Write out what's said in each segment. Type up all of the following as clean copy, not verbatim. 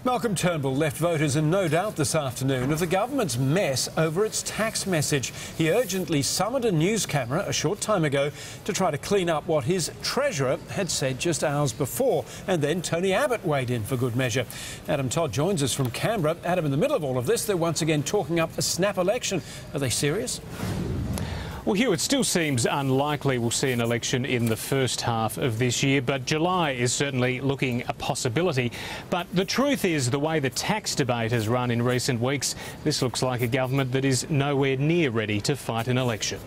Malcolm Turnbull left voters in no doubt this afternoon of the government's mess over its tax message. He urgently summoned a news camera a short time ago to try to clean up what his treasurer had said just hours before. And then Tony Abbott weighed in for good measure. Adam Todd joins us from Canberra. Adam, in the middle of all of this, they're once again talking up a snap election. Are they serious? Well, Hugh, it still seems unlikely we'll see an election in the first half of this year, but July is certainly looking a possibility. But the truth is, the way the tax debate has run in recent weeks, this looks like a government that is nowhere near ready to fight an election.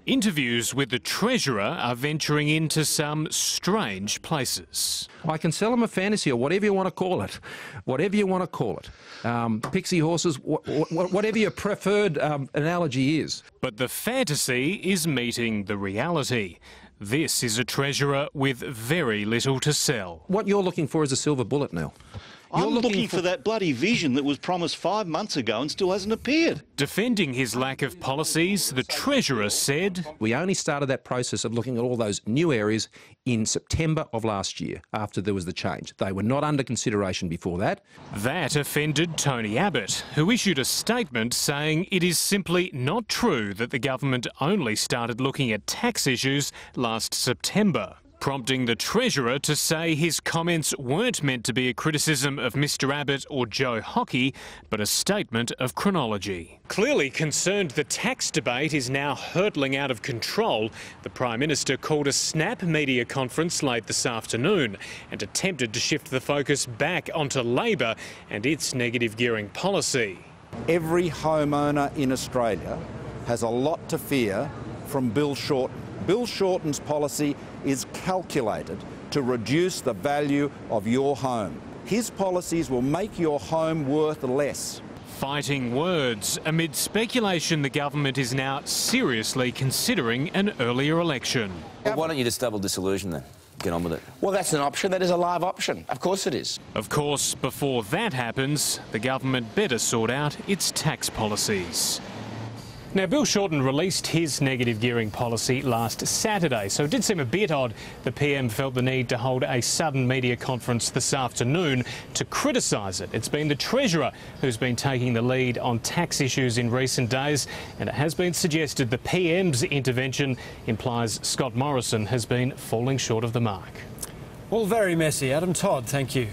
Interviews with the Treasurer are venturing into some strange places. I can sell them a fantasy or whatever you want to call it. Whatever you want to call it. Pixie horses, whatever your preferred analogy is. But the fantasy is meeting the reality. This is a Treasurer with very little to sell. What you're looking for is a silver bullet, Neil. I'm looking for that bloody vision that was promised 5 months ago and still hasn't appeared. Defending his lack of policies, the Treasurer said, "We only started that process of looking at all those new areas in September of last year, after there was the change. They were not under consideration before that." That offended Tony Abbott, who issued a statement saying it is simply not true that the government only started looking at tax issues last September, prompting the Treasurer to say his comments weren't meant to be a criticism of Mr Abbott or Joe Hockey, but a statement of chronology. Clearly concerned the tax debate is now hurtling out of control, the Prime Minister called a snap media conference late this afternoon and attempted to shift the focus back onto Labor and its negative gearing policy. Every homeowner in Australia has a lot to fear from Bill Shorten. Bill Shorten's policy is calculated to reduce the value of your home. His policies will make your home worth less. Fighting words amid speculation the government is now seriously considering an earlier election. Well, why don't you just double disillusion then? Get on with it. Well, that's an option. That is a live option. Of course it is. Of course, before that happens, the government better sort out its tax policies. Now, Bill Shorten released his negative gearing policy last Saturday, so it did seem a bit odd the PM felt the need to hold a sudden media conference this afternoon to criticise it. It's been the Treasurer who's been taking the lead on tax issues in recent days, and it has been suggested the PM's intervention implies Scott Morrison has been falling short of the mark. All very messy. Adam Todd, thank you.